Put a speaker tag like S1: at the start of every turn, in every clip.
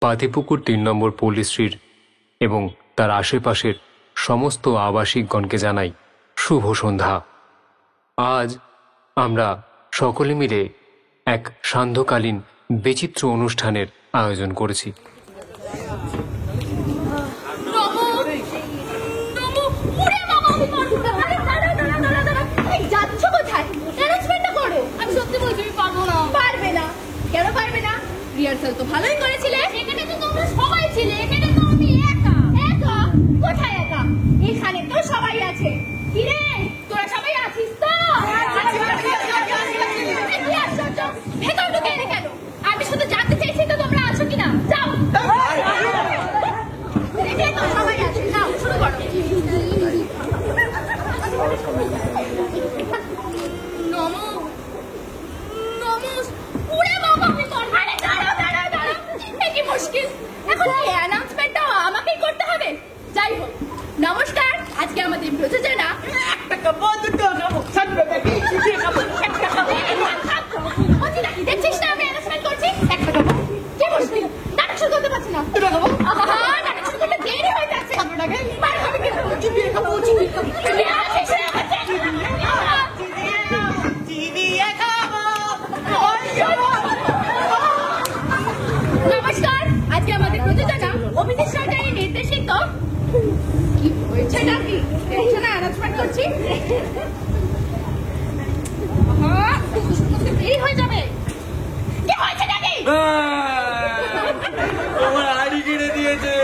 S1: পাতিপুকুর ৩ নম্বর পল্লীশ্রীর এবং তার আশেপাশের সমস্ত আবাসিকগণকে জানাই শুভ সন্ধ্যা। আজ আমরা সকলে মিলে এক সান্ধ্যকালীন বিচিত্র অনুষ্ঠানের আয়োজন করেছি।
S2: রিহার্সাল তো ভালোই করেছিলে, এখানে তো তোমরা সবাই ছিলে, এখানে তো আমি একা। একা? কোথায় একা? এখানে তো সবাই আছে। কি রে, তোরা সবাই আছিস তো? ভেতর ঢুকে এলে কেন? আমি শুধু জানতে চাইছি তো তোমরা আছো কিনা। যাও, এখানে তো সবাই আছে, যাও শুরু করো। নমস্কার, আজকে আমাদের প্রযোজনা দেখছিস না আমি অ্যানাউন্সমেন্ট করছি। একটা খাবো, কি মুশকিল, নাটক শুরু করতে পারছি না। নাটক শুরু করতে দেরি হয়ে যাচ্ছে। নমস্কার, আজকে আমাদের প্রযোজনা অভিজিৎ সরকারের নির্দেশিত কি হয়েছে নাকি দেখছো না অ্যানাউন্সমেন্ট করছি। দেরি হয়ে যাবে। কি হয়েছে নাকি?
S3: আমার হাড়ি কেটে দিয়েছে।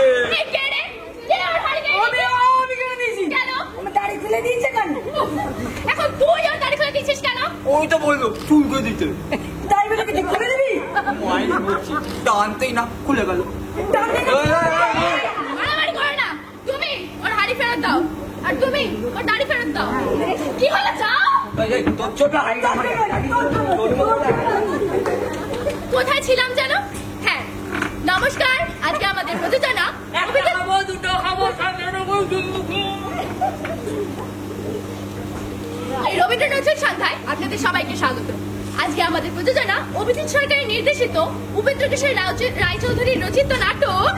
S2: এখন তুই আর দাড়ি ফেলে দিচ্ছিস কেন?
S3: ওই তো বললো চুল করে দিতে।
S2: দাড়ি ফেলে কি খুলে দিবি?
S3: টানতেই না খুলে গেল।
S2: মারামারি করে না। তুমি ওর হাড়ি ফেরত দাও আর তুমি ওর দাড়ি ফেরত দাও। কি হলো যাও?
S3: তোর ছোট হাড়ি
S2: কোথায় ছিলাম জানো? হ্যাঁ, নমস্কার, আজকে আমাদের প্রযোজনা এই রবীন্দ্র নজরুল সন্ধ্যায় আপনাদের সবাইকে স্বাগত। আজকে আমাদের প্রযোজনা অভিজিৎ সরকারের নির্দেশিত উপেন্দ্র কিশোর রায়চৌধুরীর রচিত নাটক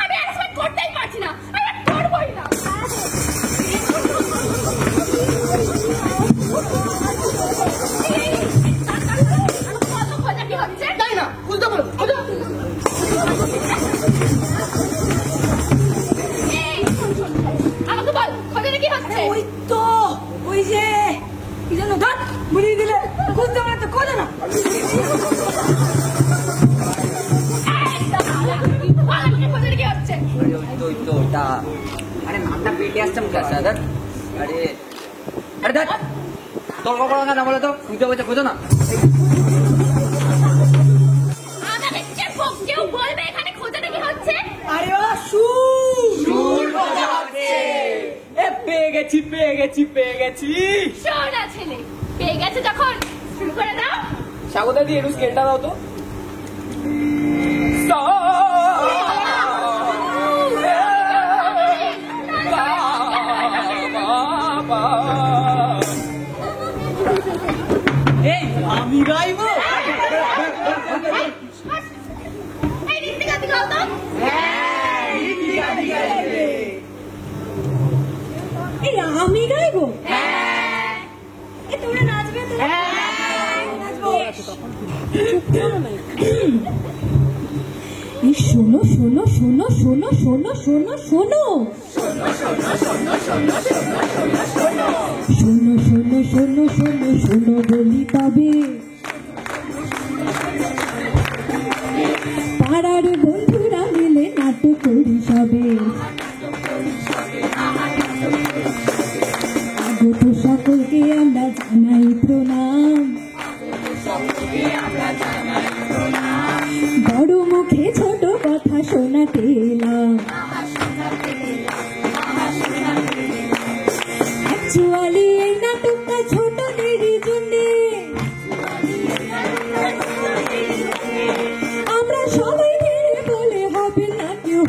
S2: আমি অ্যানাউন্সমেন্ট করতেই পারছি না, আমি করবই না। কি হচ্ছে তাই না? বুঝতে পারো আমাকে বল, খোঁজাটা কি হচ্ছে?
S4: ওই তো ওই যে কি জানো ধর বুঝিয়ে দিলে বুঝতে পারো তো খোঁজো না।
S2: খোঁজাটা কি হচ্ছে?
S3: আরে নামটা পেটে আসছে মুখে আসছে। আরে আরে দেখ তোর কখন না বলে তো বুঝতে পারছে খোঁজো না।
S2: কেউ বলবে এখানে খোঁজাটা কি হচ্ছে?
S4: আরে বাবা সুর
S3: পেয়ে গেছি।
S2: শোনা ছেলে, পেয়ে গেছে যখন শুরু করে দাও।
S3: স্বাগতা দিয়ে একটু স্কেলটা দাও তো। এই আমি গাইবো।
S2: এই ঋতিকাদি গাও তো।
S4: এই আমি গাইবো। এই তোমরা নাচবে তো? এই শোনো শোনো শোনো শোনো শোনো শোনো শোনো শোনো শোনো শোনো শোনো শোনো বলি তবে পাড়ার বন্ধুরা মিলে নাটক করি সবে। আগত সকলকে আমরা জানাই প্রণাম। বড় মুখে ছোট কথা শোনাতে এলাম। অ্যাকচুয়ালি এই নাটকটা ছোটদেরই জন্যে। আমরা সবাই ধীরে বলে হবে না কেউ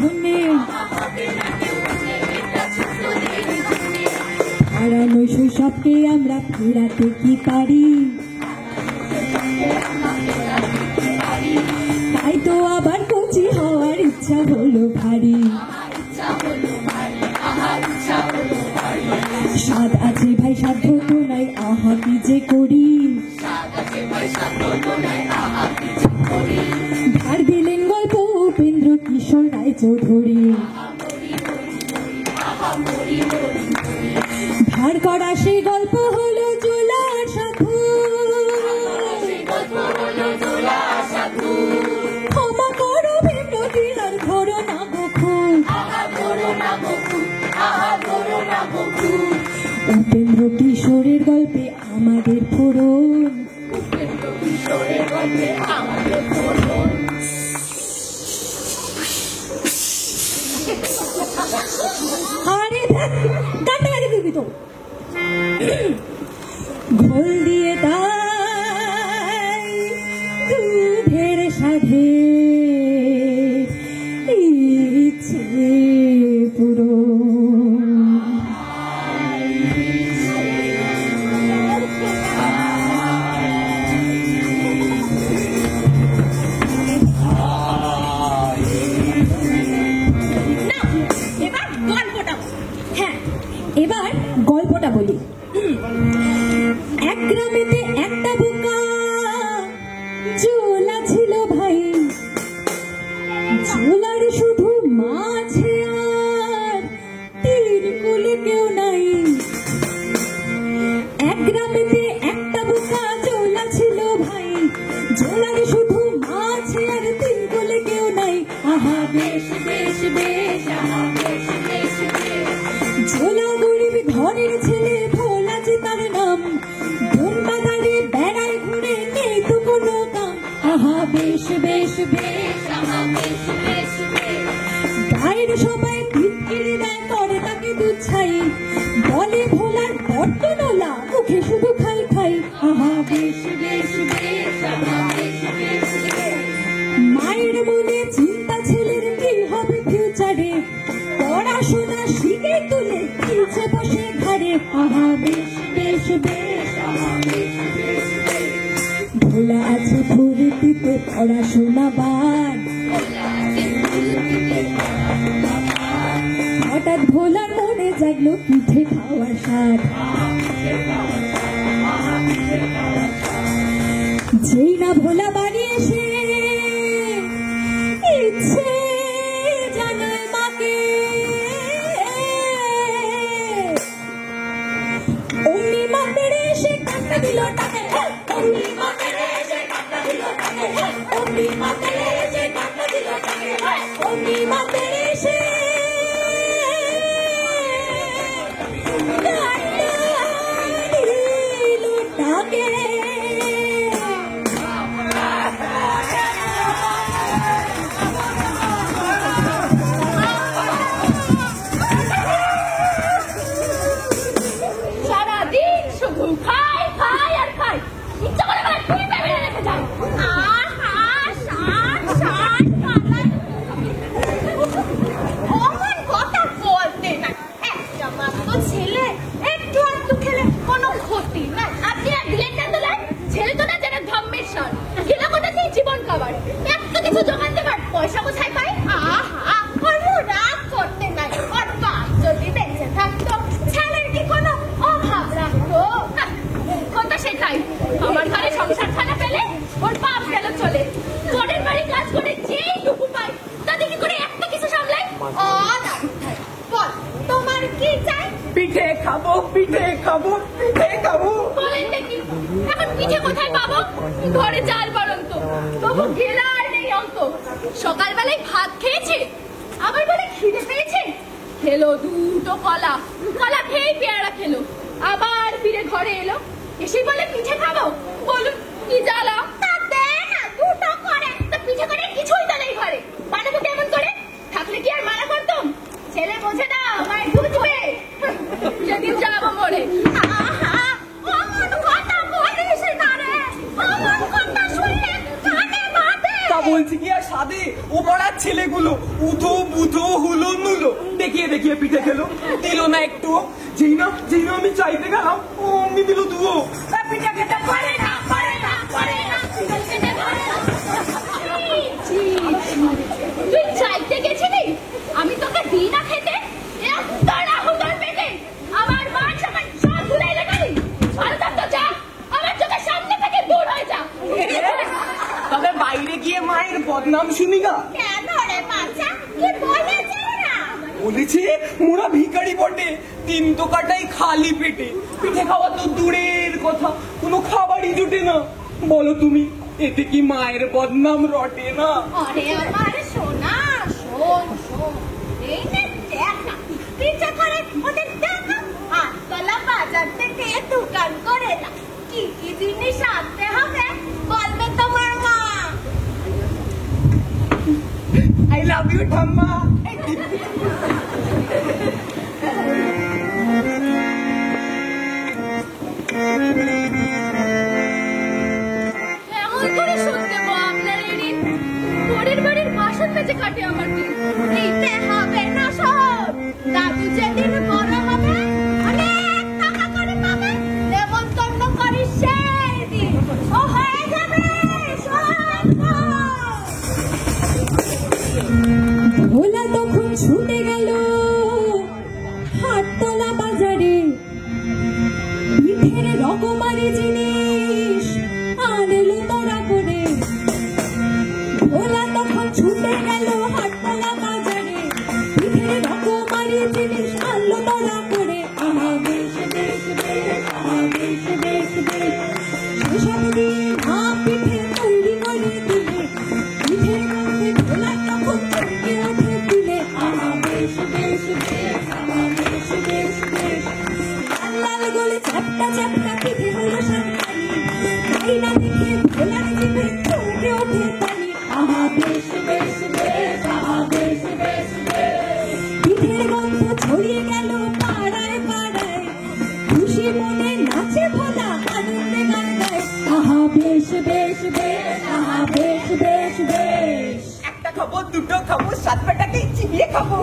S4: হারানো শৈশব শৈশবকে আমরা ফেরাতে কি পারি? তাই তো আবার কচি হওয়ার ইচ্ছা হলো ভারী। স্বাদ আছে ভাই সাধ্য তো নাই, আহা কি যে করি। ধার দিলেন গল্প উপেন্দ্র কিশোর রায় চৌধুরী। ধার করা সেই গল্প হলো জোলার সাধু। ক্ষমা করো বিমরতি আর ধরো না গোখুল। উপেন্দ্র কিশোরের গল্পে আমাদের ফোড়ন। আরে কান্না লাগে দিবি তো। ঘোল দিয়ে তাই দুধের সাধে ইচ্ছে পুরো। এবার গল্পটা বলি। এক গ্রামেতে একটা বোকা জোলা ছিল ভাই। জোলার শুধু মাঝে আর তীর কুলে কেউ নাই। এক গ্রামেতে একটা বোকা জোলা ছিল ভাই। জোলার শুধু মাঝে আর তীর কুলে কেউ নাই। আহা বেশ বেশ বেশ, আহা বেশ বেশ বেশ। জোলা গরিব ঘরের ছেলে, ভোলা যে তার নাম। বন বাজারে বেড়ায় ঘুরে, নেই তো কোনো কাম। আহা বেশ বেশ বেশ, আহা বেশ বেশ বেশ। গায়ের সবাই বিক্রি দেয়, করে তাকে দুধ ছাই। বলে ভোলার বড্ড নোলা, মুখে শুধু খাই খাই। আহা বেশ বেশ বেশ, আহা বেশ বেশ বেশ। মায়ের মনে চিন্তা ছেলের কি হবে ফিউচারে। পড়াশোনা শিখে তুলে পিছে বসে ঘরে। আহা বেশ বেশ বেশ, আহা বেশ বেশ বেশ। ভোলা আছে ফুর্তিতে পড়াশোনা বার। হঠাৎ ভোলার মনে জাগলো পিঠে খাওয়ার স্বাদ। যেই না ভোলা বাড়ি এসে ইচ্ছে জানায় মাকে, অমনি মা বেড়ে এসে কান্না দিল তাকে। অমনি মা বেড়ে এসে কান্না দিল তাকে। অমনি মা বেড়ে এসে কান্না দিল তাকে। অমনি মা বেড়ে এসে তাকে।
S2: সারাদিন শুধু খাই খাই আর খাই, ইচ্ছা করে মানে তুই ভেবে রেখে যাই। অমন কথা বলতে না, একটা মাত্র ছেলে, একটু আধটু খেলে কোনো ক্ষতি না। আপনি আর দিলেন না তোলার ছেলে তো না, যেন ধম্মের সর গেলা কোথা দিয়ে জীবন খাবার। একটা কিছু জোগান দেবার পয়সা কোথায় পাই? আহা, রাগ করতে নাই। ওর বাপ যদি বেঁচে থাকতো, ছেলের কি কোনো অভাব রাখতো? কথা সেটাই, আমার ঘরে সংসার খানা পেলে ওর বাপ গেল চলে। তোরের বাড়ি কাজ করে যেই টুকু পাই, তাতে কি করে একটা কিছু সামলাই? বল তোমার কি চাই?
S5: পিঠে খাবো, পিঠে খাবো, পিঠে খাবো।
S2: বলেন দেখি, এখন পিঠে কোথায় পাবো? ঘরে চাল বরন্ত, তবু গেলা আর নেই অন্ত। সকালবেলায় ভাত খেয়েছে, আবার বলে খিদে পেয়েছে। খেলো দুটো কলা, কলা খেয়ে পেয়ারা খেলো। আবার ফিরে ঘরে এলো, এসে বলে পিঠে খাবো। বলুন কি জ্বালা। তা দে না দুটো করে, তা পিঠে করে কিছুই তো নেই ঘরে। বানাবো কেমন করে? থাকলে কি আর মানা করতাম? ছেলে বোঝে না, মায়ের বুঝবে। যেদিন যাবো মরে। আহা, অমন কথা বলিস না রে, অমন কথা শুনলে কানে বাজে।
S5: তা বলছি কি আর সাধে ও পড়ার ছেলেগুলো উঠো বুধো হুলো নুলো দেখিয়ে দেখিয়ে পিঠে খেলো, দিল না একটু। যেই না আমি চাইতে গেলাম অমনি দিল দুও।
S2: পিঠে খেতে পারে না, পারে না, পারে না, পিঠে খেতে পারে না। ছি, ছি, তুই চাইতে গেছিলি, আমি তোকে দিই না খেতে? এত রাহু তোর পেটে, আমার মান সম্মান সব ভুলে গেলি। আলতাপ তো যা, আমার চোখের সামনে থেকে দূর হয়ে যা।
S5: তবে বাইরে গিয়ে মায়ের বদনাম শুনি না।
S2: কেন রে বাচ্চা, কি বলেছে ওরা?
S5: বলেছে মোরা ভিখারি বটে, দিন তো কাটাই খালি পেটে, পিঠে খাওয়া তো দূরের কথা, কোনো খাবারই জুটে না। বলো তুমি, এতে কি মায়ের বদনাম রটে না?
S2: আরে আমার সোনা, শোন শোন, এই নে দেখা, পিঠে করে ওদের দেখা, হাততলা বাজার থেকে দোকান করে না। কি কি জিনিস আনতে হবে বলবে তোমার মা।
S5: আই লাভ ইউ ঠাম্মা।
S2: এমন করে শুনতে আপনার ঋণ, পরের বাড়ির বাসন মেজে কাটে আমার দিন। দিতে হবে না সব, দাদু যেদিন বড় হবে অনেক টাকা করে পাবে, নেমন্তন্ন করি সেই দিন ও হয়ে যাবে সর্বনাশ।
S4: ভোলা তখন ছুটে গেল হাটতলা বাজারে, পিঠের রকমারি জিনিস আনলো তারা করে। ভোলা তখন ছুটে গেল হাটতলা বাজারে, পিঠের রকমারি জিনিস আনলো তারা করে। আহা বেশ বেশ বেশ, আহা বেশ বেশ বেশ, সেসব দিয়ে মা পিঠে তৈরি করে দিলে, পিঠের মধ্যে ভোলা তখন চমকে ওঠে দিলে। আহা বেশ বেশ বেশ, আহা বেশ বেশ বেশ, লাল লাল গোলে চ্যাপটা চ্যাপটা পিঠে হলো সামখানি, তাই না দেখে ভোলার জিভে চমকে ওঠে তালি। আহা বেশ বেশ বেশ, আহা বেশ বেশ বেশ, পিঠের গন্ধ ছড়িয়ে গেল পাড়ায় পাড়ায়, খুশি মনে নাচে ভোলা আনন্দে গান গায়। আহা বেশ বেশ বেশ, আহা বেশ বেশ বেশ।
S5: একটা খাবো, দুটো খাবো, সাত পেটাকে চিবিয়ে খাবো।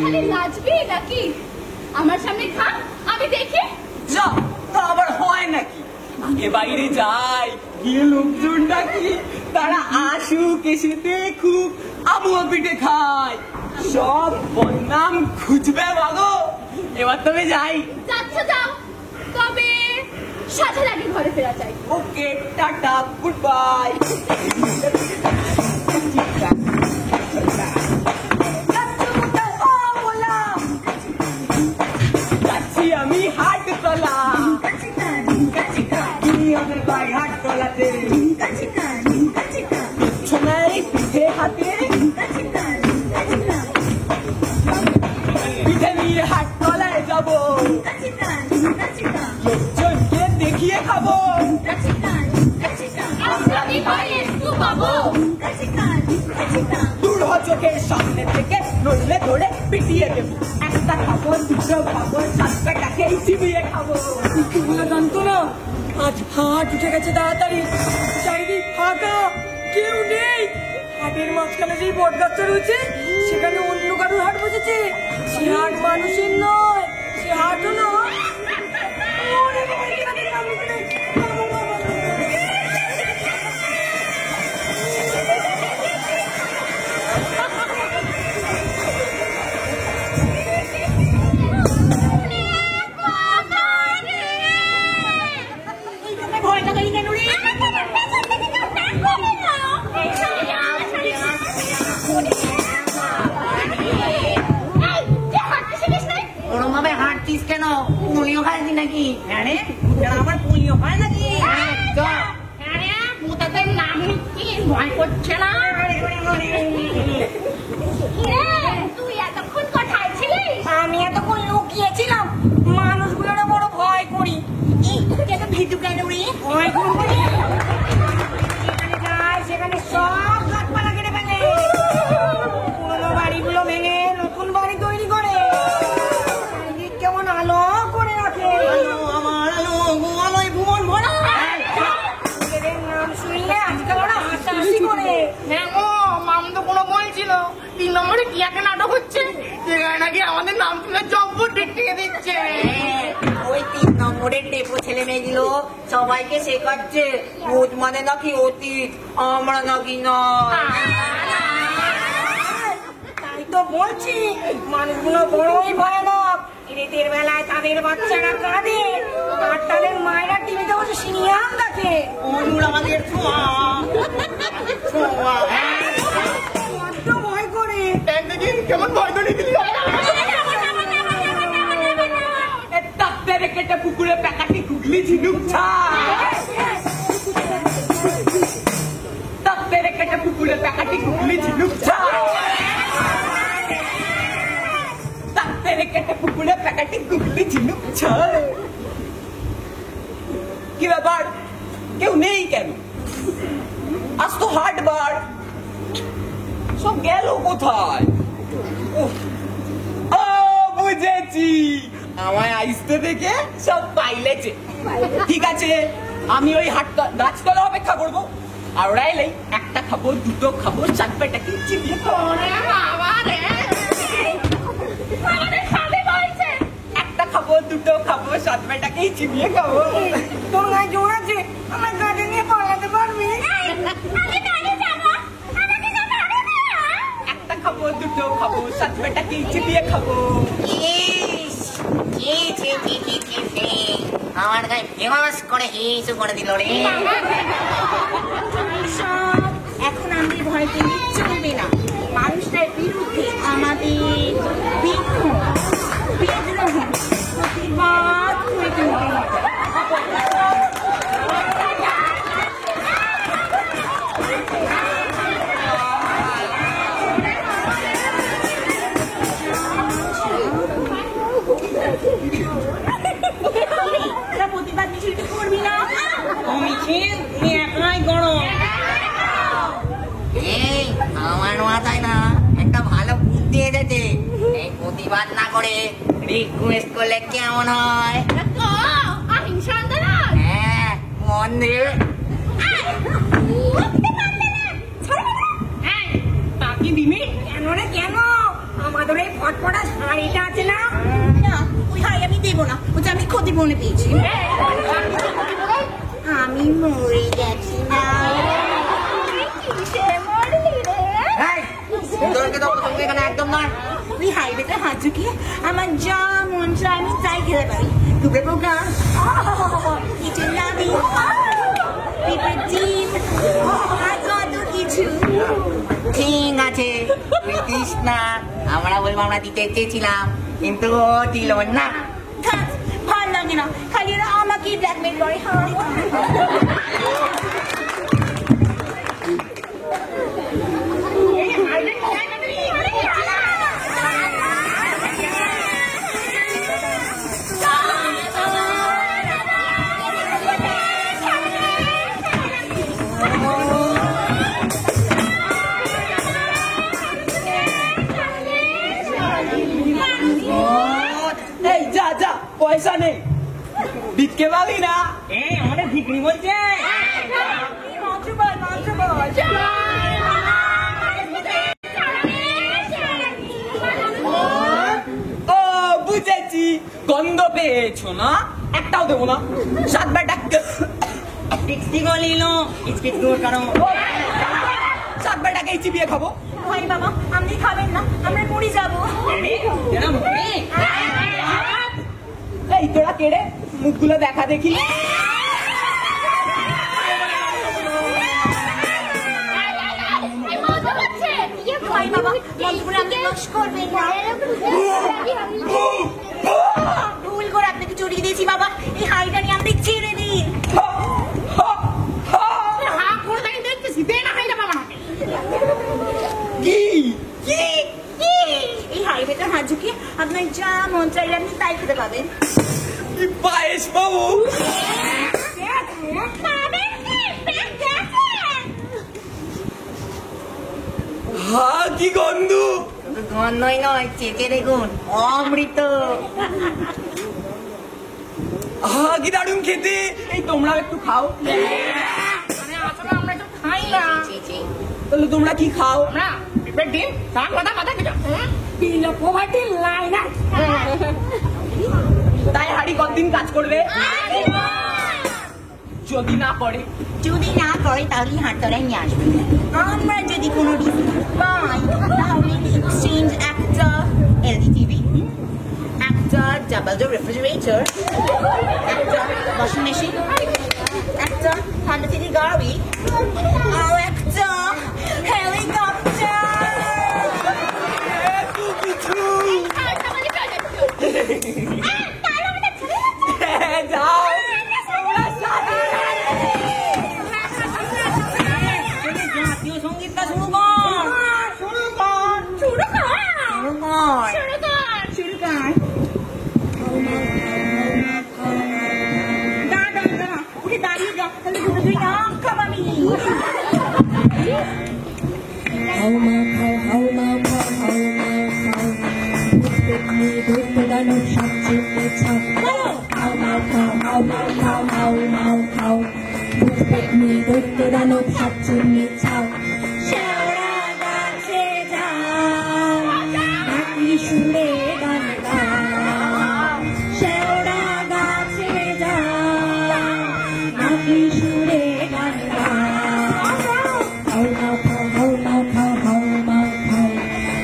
S2: খালি নাচবি নাকি? আমার সামনে খা, আমি দেখি।
S5: যা, তা আবার হয় নাকি? আগে বাইরে যাই, গিয়ে লোকজন ডাকি, তারা আসুক, এসে দেখুক, আমিও পিঠে খাই, সব বদনাম খুঁজবে মাগো। এবার তবে যাই।
S2: যাচ্ছ যাও, তবে সাথে লাগে ঘরে ফেরা চাই।
S5: ওকে, টাটা, গুড বাই। যাচ্ছি আমি হাটতলা, আমাদের ভাই হাটতলাতে, পিছনে পিঠে হাতে, পিঠে নিয়ে হাটতলায় যাবো, লোকজনকে দেখিয়ে খাবো।
S2: আমি ঘরে একটু পাবো।
S5: দূর হ চোখের সামনে থেকে, নইলে ধরে পিটিয়ে দেবো। একটা খাবো, দুটো খাবো, সাত পেটাকে চিবিয়ে খাবো। তুমিও জানতো না আজ হাট উঠে গেছে তাড়াতাড়ি, চারিদিক ফাঁকা, কেউ নেই। হাটের মাঝখানে যেই বট গাছটা রয়েছে, সেখানে অন্য কারোর হাট বসেছে। সে হাট মানুষের নয়, সে হাট হলো
S3: ওরমভাবে হাঁটছিস কেন? পোলিও খাইছি নাকি? হ্যাঁ রে, আমার পোলিও হয় নাকি?
S2: ভয় করছে না? তুই এতক্ষণ কোথায় ছিলিস?
S3: আমি এতক্ষণ লুকিয়ে
S6: কিন্তু কেন রে?
S5: ওই গুনগুনি যেখানে যায় সেখানে সব গাছপালা কেটে ফেলে, পুরোনো বাড়িগুলো ভেঙে নতুন বাড়ি তৈরি করে, চারিদিক কেমন আলো করে রাখে।
S6: আমার আলো আলোয় ভুবন ভরা।
S5: নিজেদের নাম শুনলে আজকাল ওরা হাসাহাসি করে।
S6: হ্যাঁ গো, মাম তো কোনো বলছিল 3 নম্বরে কি একটা নাটক হচ্ছে, যেখানে নাকি আমাদের নাম তুলে জব্বর টিকে দিচ্ছে।
S3: ওই 3 নম্বরের টেপো ছেলে মেয়েগুলো সবাইকে শেখাচ্ছে ভূত মানে নাকি অতীত, আমরা নাকি নয়।
S5: তাই তো বলছি মানুষগুলো বড়ই ভয়ানক। রাতের বেলায় তাদের বাচ্চারা কাঁদে আর তাদের মায়েরা টিভিতে বসে সিরিয়াল দেখে।
S6: অনুর আমাদের ছোঁয়া ছোঁয়া
S5: বড্ড ভয় করে।
S6: একদিন কেমন ভয় ধরে দিলি।
S5: তাদের কেটে পুকুরে প্যাকাটি গুগলি ঝিনুক তাদের কেটে পুকুরে প্যাকাটি গুগলি ঝিনুক তাদের কেটে পুকুরে প্যাকাটি গুগলি ঝিনুক। কি ব্যাপার, কেউ নেই কেন? আজ তো হাটবার, সব গেল কোথায়? ও বুঝেছি, আমায় আসতে দেখে সব পাইলেছে। ঠিক আছে, আমি ওই গাছতলা অপেক্ষা করবো, আর ওরা এলেই একটা খাবো, দুটো খাবো, 4 পেটাকে চিবিয়ে খাবো। একটা খাবো, দুটো খাবো, 7 পেটাকেই চিবিয়ে খাবো। তোর গায়ে জোর আছে, আমার গাড়ি নিয়ে পালাতে পারবি? একটা খাবো, দুটো খাবো, 7 পেটাকেই চিবিয়ে খাবো।
S6: আমার গায়ে ফেমাস করে হিসু করে দিল রে।
S2: এখন আমাদের ভয় পেলে চলবে না। মানুষটার বিরুদ্ধে আমাদের বিদ্রোহ প্রতিবাদ করে তুলতে হবে। প্রতিবাদ মিছিলটা করবি না?
S5: মিছিল তুমি একাই করো।
S6: এই আমার মাথায় না একটা ভালো বুদ্ধি এসেছে। এই প্রতিবাদ না করে রিকোয়েস্ট করলে কেমন হয়?
S2: অহিংসা আন্দোলন।
S6: হ্যাঁ, মন দিয়ে
S5: তা কি দিবি? কেন রে কেন? আমাদের এই ফটফটা শাড়িটা আছে না?
S2: না, ওই হাই আমি দেবো না, ওটা আমি ক্ষতি মনে পেয়েছি। আমি মরে গেছি না। কিসে মরলি রে?
S3: তোরকে তো তোকে এখানে একদম নয়।
S2: ওই হাইওয়েতে হাত ঝুঁকিয়ে আমার যা মন চায় আমি তাই খেতে পারি। দুপুরে প্রোগ্রাম, কিছু লাভি, পেঁপের ডিম, আর কত কিছু।
S6: ঠিক আছে, তুই দিস না। আমরা বলবো আমরা দিতে চেয়েছিলাম, কিন্তু ও দিল না।
S2: থাক, ভাল লাগে না, খালি এরা আমাকেই ব্ল্যাকমেল করে। হাই
S5: এই যা যা, পয়সা নেই, ভিক্ষে পাবি না। আমাদের ভিক্ষি বলছে। ও বুঝেছি, গন্ধ পেয়েছো না? একটাও দেবো না। 7 বেটা সাত বেটাকে চিবিয়ে খাবো।
S2: ভাই বাবা, আপনি খাবেন না, আমরা মরে যাবো।
S5: এই তোরা কেড়ে মুখগুলো দেখা দেখি।
S2: ভাই বাবা, মন্ত্রপুরে আপনি নষ্ট করবেন না। ভুল করে আপনাকে জড়িয়ে দিয়েছি বাবা, এই হাইটা নিয়ে আপনি ছেড়ে দিন। এই হাইওয়েটা হাত ঝুঁকিয়ে আপনার যা মন চাইলে আপনি তাই খেতে পাবেন।
S5: পায়েস বাবু, কি গন্ধ!
S6: গন্ধই নয়, চেকে দেখুন, অমৃত।
S5: আহা কি দারুণ খেতে! এই তোমরা একটু খাও।
S2: আসলে আমরা তো খাই না।
S6: ছি, ছি।
S5: তাহলে তোমরা কি খাও?
S2: না পেঁপের ডিম তার মাথা কিছু পিলো পোভার্টি লাইন
S5: তাই হাড়ি কতদিন কাজ করবে? যদি না করে?
S6: যদি না করে তাহলে হাটতলায় নিয়ে আসবে। আমরা যদি কোনো রিস্ক পাই তাহলে এক্সচেঞ্জ একটা এলইডি টিভি, একটা ডাবল ডোর রেফ্রিজারেটর, একটা ওয়াশিং মেশিন, একটা ঠান্ডা চিনি গাড়ি, আর একটা হেলিকপ্টার।
S5: এত কিছু! যাও তোমরা সাথে
S6: জাতীয় সঙ্গীতটা শুরু কর। শুরু কর। উঠে দাঁড়িয়ে যা, তাহলে দুটো দুই নাম খাবানি।
S4: হাউ মাউ খাও, হাউ মাউ খাও, হাউ মাউ খাও। ভূতপেতনি দৈত্য দানব সাপ চিহ্নে ছাও। হাউ মাউ খাও, হাউ মাউ খাও, হাউ মাউ খাও। ভূতপেতনি দৈত্য দানব সাপ চিহ্নে ছাও। শেওড়া গাছে যাও, নাকি সুরে গান গাও। শেওড়া গাছে যাও, নাকি সুরে গান গাও। হাউ মাউ খাও, হাউ মাউ খাও, হাউ মাউ খাও।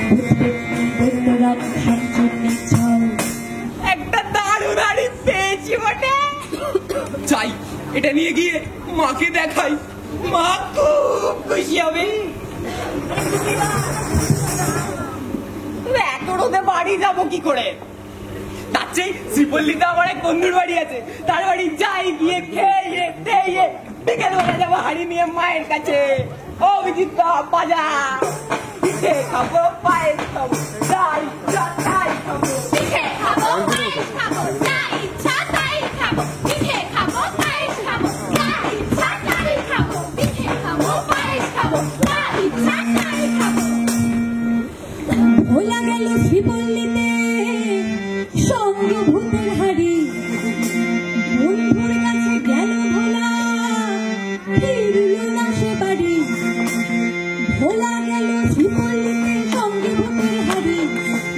S4: ভূতপেতনি দৈত্য দানব সাপ চিহ্নে ছাও।
S5: একটা দারুণ হাড়ি পেয়েছি বটে। যাই এটা নিয়ে গিয়ে মাকে দেখাই, মা খুব খুশি হবে। এত রোদে বাড়ি যাবো কি করে? তার চেয়ে শ্রীপল্লীতে আমার এক বন্ধুর বাড়ি আছে, তার বাড়ি যাই গিয়ে খেয়ে টেয়ে বিকেল বেলা যাবো হাড়ি নিয়ে মায়ের কাছে। ও বিচিত্রা বাজা, পিঠে খাবো, পায়েস খাবো, যাই তাই খাবো।
S2: পিঠে খাবো পায়েস খাবো যা ইচ্ছা তাই খাবো। পিঠে খাবো পায়েস খাবো যা ইচ্ছা তাই খাবো। পিঠে খাবো পায়েস খাবো যা ইচ্ছা তাই খাবো।
S4: ভোলা গেল শ্রীপল্লীতে সঙ্গে ভূতের হাড়ি। বন্ধুর কাছে গেল ভোলা, ফিরল না সে বাড়ি। ভোলা গেল শ্রীপল্লীতে সঙ্গে ভূতের হাড়ি।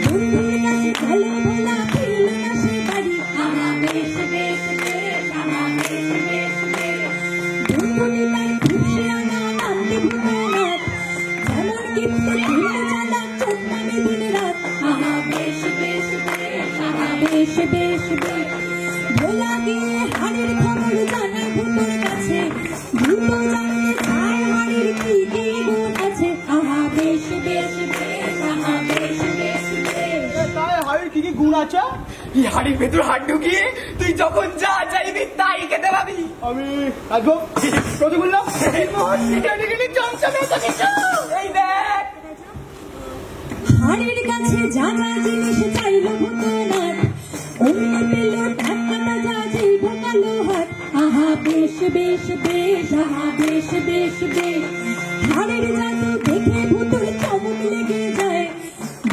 S4: বন্ধুর কাছে গেল ভোলা, ফিরল না সে বাড়ি। আহা বেশ বেশ বেশ, আহা বেশ বেশ বেশ। বন্ধুটি তাই খুব শেয়ানা, নামটি ভূতনাথ। যেমন গিফটে কিনল চাঁদা, চোখ মানে দিন রাত। আহা বেশ বেশ বেশ, আহা বেশ বেশ বেশ। ভোলা গিয়ে হাড়ির খবর জানায় ভূতের কাছে। ভূত জানতে চায় হাড়ির কি কি গুণ আছে। আহা বেশ বেশ বেশ, আহা বেশ বেশ বেশ।
S5: তাই হাড়ির কি কি গুণ আছে? এই হাড়ির ভেতর হাত ঢুকিয়ে তুই যখন যা চাইবি তাই খেতে পাবি। আমি আসবো কত বললাম? এই দেখ
S4: হাড়ির কাছে যা যা জিনিস চাইল ভূতনাথ, অমনি পেল টাকাটা যা যেই ঢোকালো হাত। আহা বেশ বেশ বেশ, আহা বেশ বেশ বেশ। হাড়ির জাদু দেখে ভূতর চমক লেগে যায়।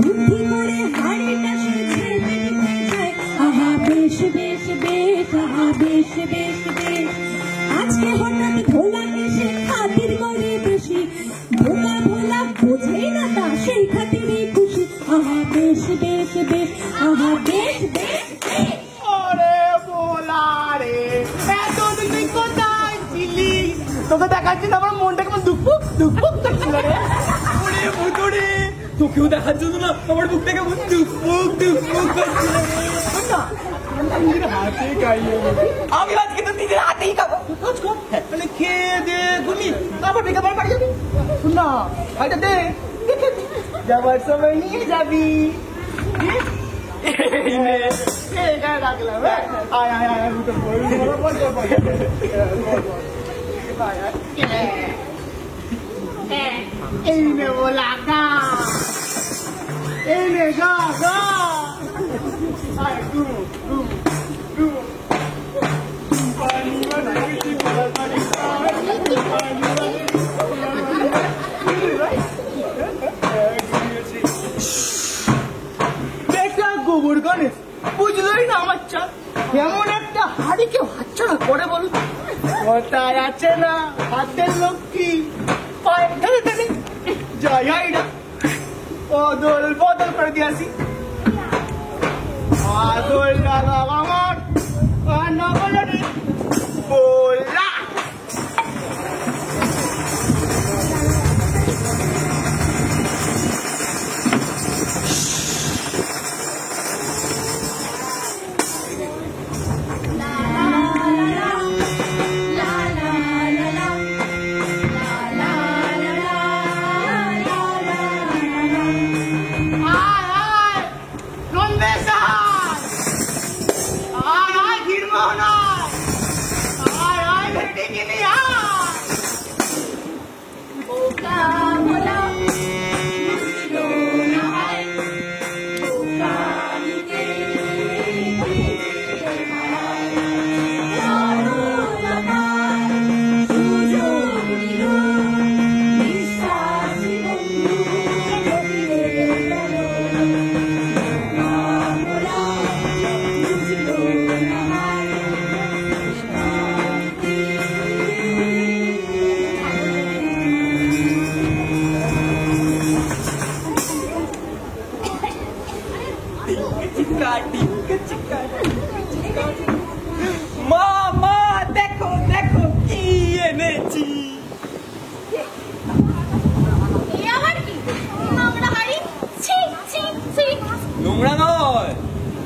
S4: বুদ্ধি করে হাড়িটা সে ছেড়ে দিতে চায়। আহা বেশ বেশ বেশ, আহা বেশ বেশ বেশ। আজকে হঠাৎ ভোলা এসে খাতির করে বেশি। ভোলা ভোলা বোঝেই না তা, সেই খাতিরই খুশি। আহা বেশ বেশ বেশ, আহা বেশ বেশ বেশ।
S5: ওরে ভোলা রে, এতদিন তুই কোথায় ছিলি? তোকে দেখাচ্ছি না আমার মনটা কেমন দুপুক দুপুক করছিল রে। ওরে ভুতুরে, তোকেও দেখার জন্য না আমার বুকটা কেমন দুপুক দুপুক করছিল রে। না, নিজের হাতে খাইয়ে দেবে। আমি আজকে তো নিজের হাতেই খাবো। তাহলে খেয়ে দে ঘুমি, আবার বেকার বাড়ি যাবি। শোন না, আচ্ছা দে দেখে যাবার সময় নিয়ে যাবি। এই নে, এটা রাখলাম। আয় আয় আয়, উঠে পড়, বল বল বল। আয় আয়। এই নে বলা গা, এই নে গা গা। আয় তু তু তু। পানি বানাইছি বলা পানি পানি পানি। কোথায় আছে না হাতের লক্ষ্মী পায়ে ঠেলে ঠেলে যাই না অদল বদল করে দিয়েছি আদল লাগা আমার আর না বলে বললা মামা দেখো দেখো কি এনেছি
S2: আবার কি নোংরা হাড়ি ছি ছি ছি
S5: নোংরা নয়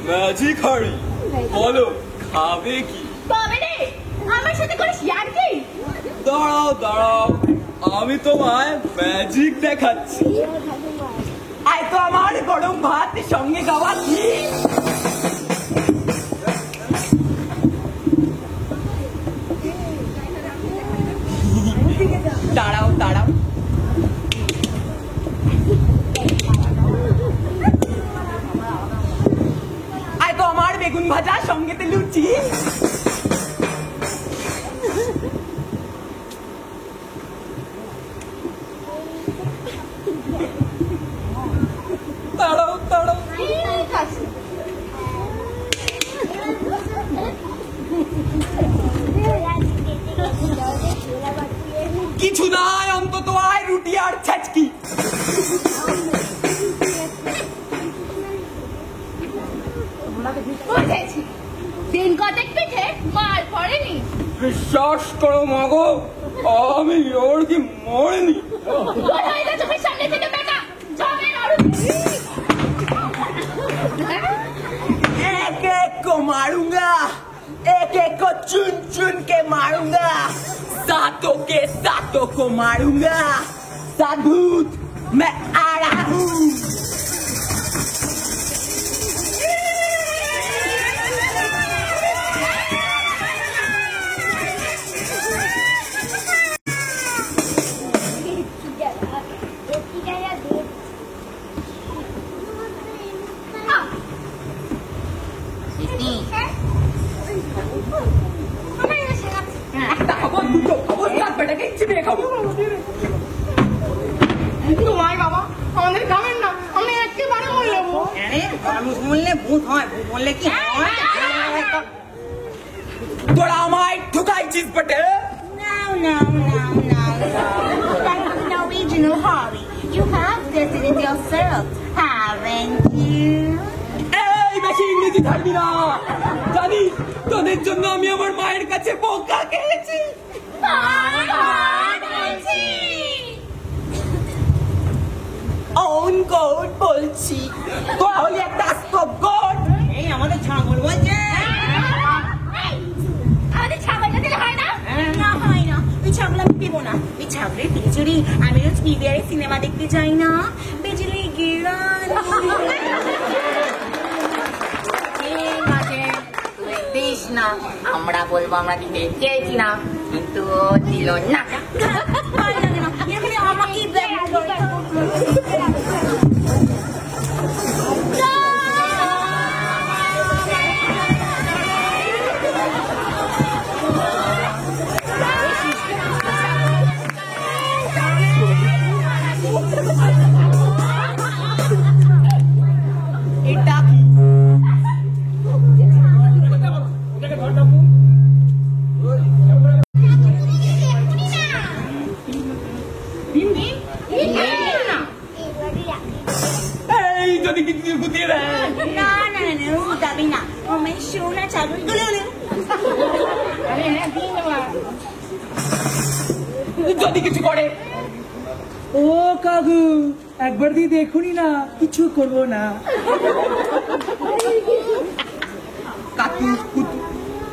S5: ম্যাজিক হাড়ি বলো খাবে কি
S2: তবে রে আমার সাথে করিস ইয়ার্কি
S5: দাঁড়াও দাঁড়াও আমি তোমায় ম্যাজিক দেখাচ্ছি আয় তো আমার গরম ভাত সঙ্গে খাওয়াচ্ছি দাঁড়াও দাঁড়াও আয় তো আমার বেগুন ভাজা সঙ্গেতে লুচি দাঁড়াও দাঁড়াও কিছু নাই অন্তত আয় রুটি আর ছাচকি
S2: বুঝেছি দিন কতেক পিঠে মার পড়েনি
S5: বিশ্বাস করো মাগো আমি ওর কি মরিনি
S2: কোথায় যা চোখের সামনে থেকে বেটা জমের আরো
S5: एक एक को मारूंगा एक एक को चुन चुन के मारूंगा सातों के सातों को मारूंगा साधुत मैं आ रहा हूँ একটা খাবো দুটো খাবো চার বেটাকে চিবিয়ে খাবো তোমার বাবা আমাদের খাবেন না আমি একেবারে মরে যাবো
S6: আরে মানুষ বললে ভূত হয় ভূত বললে কি হয়
S5: তোরা আমায় ঠুকাইছিস বেটে
S6: No. That's an original hobby. You have this in yourself, haven't you?
S5: এই বেশি ইংরেজি ছাড়বি না জানি তোদের জন্য আমি আমার মায়ের কাছে বোকা খেয়েছি অন গোড বলছি তোরা হলি একটা স্তব গোড
S6: এই আমাদের ছাগল বলছে
S2: আমাদের ছাগলটা দিলে হয় না
S6: না হয় না ওই ছাগল আমি দেবো না ওই ছাগলের পিছনে আমি রোজ পিভিআর সিনেমা দেখতে যাই না বিজলি গিরান ঠিক আছে তুই দিস না আমরা বলবো আমরা দিতে চেয়েছি না কিন্তু দিল না আমাকে
S5: ভূতিয়ে দেয়।
S6: না না না না উঠাবি না আমার সোনা ছাগল গুলো
S5: যদি কিছু করে। ও কাকু একবার দিয়ে দেখুনি না, কিছু করবো না। কাকু কুতু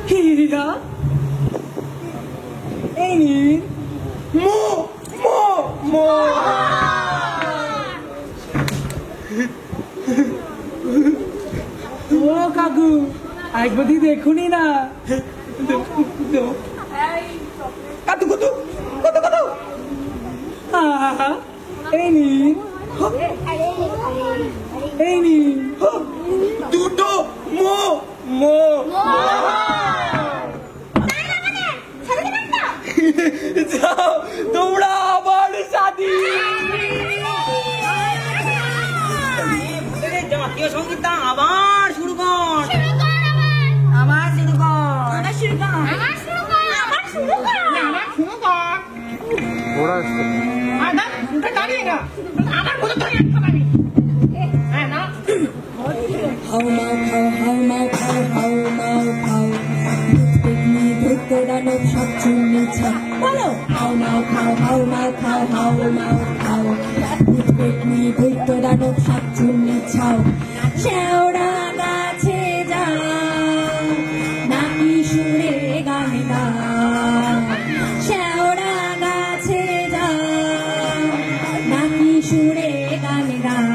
S5: হিরা এই নিন মো মো মো। ও কাকু একবার দিয়ে দেখুনি না। কাতু কুতু কত কত এই নিন এই নিন দুটো মো মো। যাও তোমরা আবার শাদি।
S3: জাতীয় সঙ্গীতটা আবার শুরু কর। আবার শুরু কর।
S6: আমার শুরু কর
S2: আমার শুরু কর আমার শুরু কর আমার শুরু কর
S1: ওরা আসছে।
S2: দাঁড়িয়ে না আমার বলে তো একটা বাড়ি হ্যাঁ না
S4: হাউ মাউ খাও হাউ মাউ খাও পেটনি ধৈত্য দানব সব চুন্নি ছাও বলো হাউ মাউ খাও হাউ মাউ খাও হাউ মাউ খাও পেটনি ধৈত্য দানব সব চুন্নি ছাও শেওড়া গাছে যাও নাকি সুরে গান গাও শেওড়া গাছে যাও নাকি সুরে গান গাও।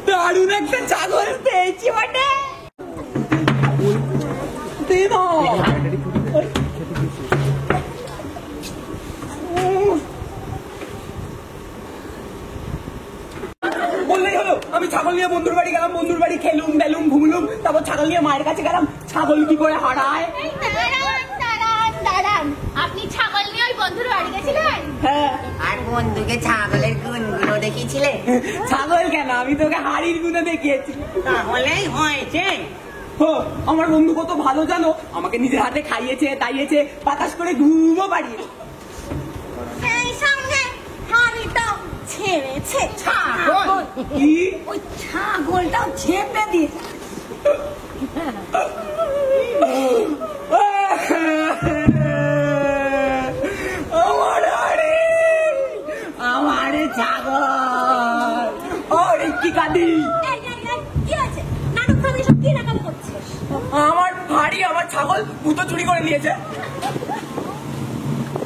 S5: দারুণ একটা ছাগল পেয়েছি বটে। বললেই হলো আমি ছাগল নিয়ে বন্ধুর বাড়ি গেলাম, বন্ধুর বাড়ি খেলুম বেলুম ঘুমলুম, তারপর ছাগল নিয়ে মায়ের কাছে গেলাম। ছাগল কি করে হারায়?
S2: এই দাঁড়ান দাঁড়ান দাঁড়ান আপনি ছাগল নিয়ে ওই বন্ধুর বাড়ি গেছিলেন
S5: হ্যাঁ
S3: আর বন্ধুকে ছাগলের গুণগুলো দেখিয়েছিলে?
S5: ছাগল কেন, আমি তোকে হাড়ির গুণে দেখিয়েছি।
S3: তাহলেই হয়েছে।
S5: আমার বন্ধু কত ভালো জানো, আমাকে নিজের হাতে খাইয়েছে তাইয়েছে, বাতাস করে ঘুমও পাড়িয়েছে।
S6: সেই সঙ্গে হাড়িটাও ছেড়েছে ছাগল
S5: কি?
S6: ওই ছাগলটাও ছেপে দিয়েছে।
S5: আমার হাড়ি, আমার ছাগল। আরে কি কাঁদি?
S6: কি আছে নাটক খাবি সব কি নাটক করছিস?
S5: আমার হাড়ি আমার ছাগল ভূত চুরি করে নিয়েছে।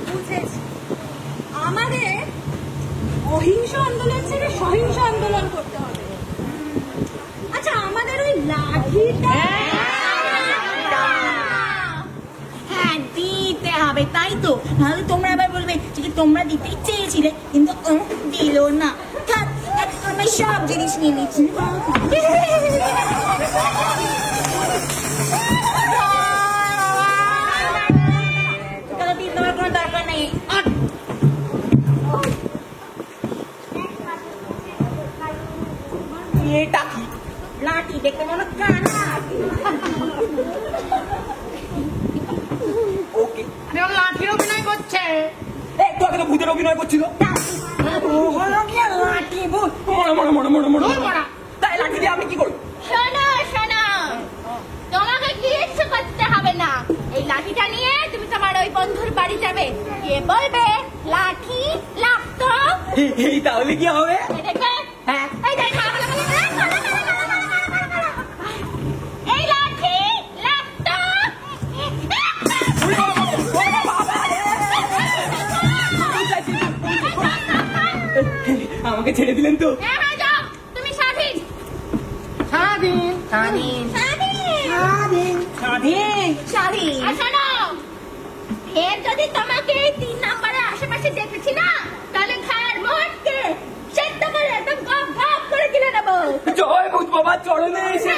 S6: বুঝেছি আমাদের অহিংস আন্দোলন ছেড়ে সহিংস আন্দোলন করতে হবে। আচ্ছা আমাদের ওই লাঠিটা হ্যাঁ দিতে হবে, তাই তো? নাহলে তোমরা আবার বলবে যে কি তোমরা দিতেই চেয়েছিলে কিন্তু দিল না। থাক, আমরা সব জিনিস নিয়ে নিচ্ছি। দিন দেওয়ার কোনো দরকার নেই।
S5: এটা কি?
S6: লাঠি দেখতে মনে কানা।
S5: ওকে
S2: লাঠির অভিনয় করছে
S5: একটু আগে তো ভূতের অভিনয় করছিল।
S6: লাঠি ভূত
S5: মরে মরে মরে মরে মরে
S2: মরা।
S5: তাই লাঠি দিয়ে আমি কি করবো?
S2: শোনো শোনো তোমাকে কিচ্ছু করতে হবে না এই লাঠিটা নিয়ে তুমি তোমার ওই বন্ধুর বাড়ি যাবে কে বলবে লাঠি লাগতো
S5: এই তাহলে কি হবে?
S2: এটাকে
S5: হ্যাঁ
S2: এই দেখ এই লাঠি লাগতো
S5: আমাকে ছেড়ে দিলেন তো?
S2: হ্যাঁ হ্যাঁ যাও তুমি স্বাধীন
S3: স্বাধীন
S2: স্বাধীন
S6: স্বাধীন স্বাধীন।
S2: আর শোনো ফের যদি তোমাকে এই 3 নম্বরের আশেপাশে দেখেছি না তাহলে ঘাড় মোটকে সেদ্ধ করে একদম গপ গপ করে গিলে নেবো
S5: জয় ভূত বাবার চরণে এসে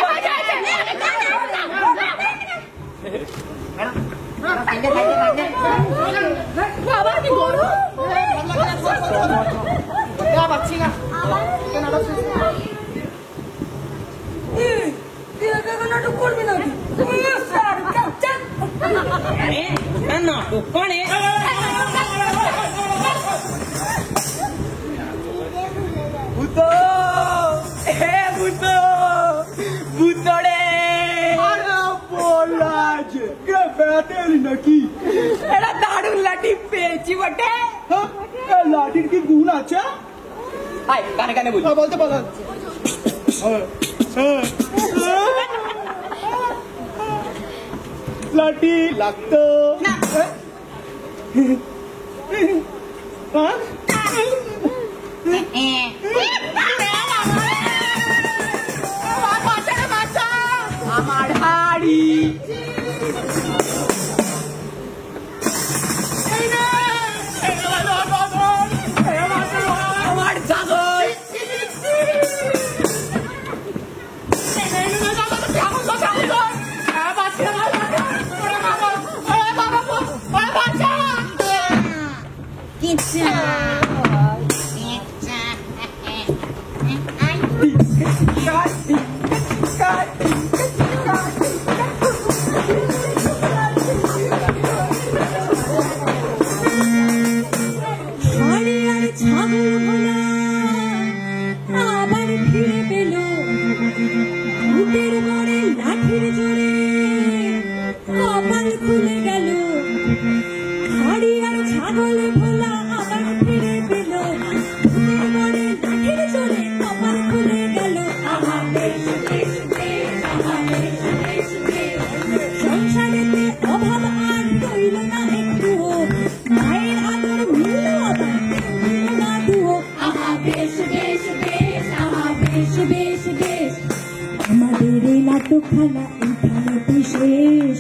S2: বাবা কি গরু পাচ্ছি না
S6: নাটক করবি না
S3: নাটক করে
S1: বেড়াতে এলি নাকি?
S5: এটা দারুণ লাঠি পেয়েছি বটে।
S1: হ্যাঁ, এই লাঠির কি গুণ আছে?
S5: আয় কানে কানে বলি।
S1: বলতে পারো। লাঠি লাগতো
S6: না।
S1: হ্যাঁ?
S5: আমার হাড়ি আমার জাগর
S4: হাড়ি আর ছাগল ভোলা আবার ফিরে পেল ভূতের বরে লাঠির জোরে কপাল খুলে গেল। হাড়ি আর ছাগল ভোলা আবার ফিরে পেল ভূতের বরে লাঠির জোরে কপাল খুলে গেল। আহা বেশ বেশ বেশ, আহা বেশ বেশ বেশ, সংসারেতে অভাব আর রইল না একটুও, মায়ের আদর মিলল আবার মিলল না দুও। আহা বেশ বেশ বেশ, আহা বেশ বেশ বেশ, আমাদের এই নাটকখানা এখানেতেই শেষ।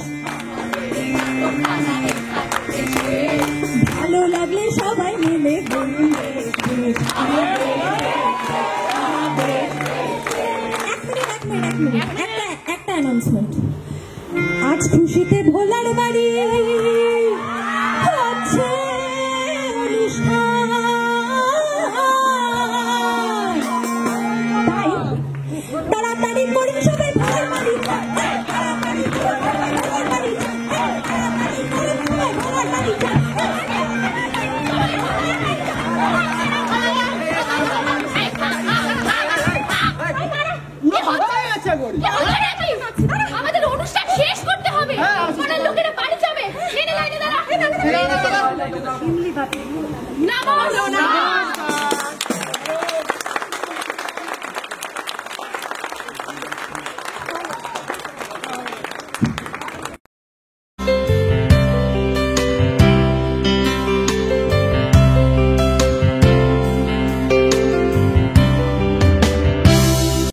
S4: ভালো লাগলে সবাই মিলে বলুন বেশ বেশ। এক মিনিট, একটা অ্যানাউন্সমেন্ট। আজ খুশিতে ভোলার বাড়ি হচ্ছে অনুষ্ঠান, তাই তাড়াতাড়ি করুন সবাই ভোলার বাড়ি, তাড়াতাড়ি করুন সবাই ভোলার বাড়ি, তাড়াতাড়ি করুন সবাই ভোলার বাড়ি।
S1: পুরো বাচ্চাই আছে গরি।
S2: আমাদের অনুষ্ঠান শেষ করতে হবে। পাড়ার লোকেরা বাড়ি যাবে। লাইনে দাঁড়া। নমস্কার।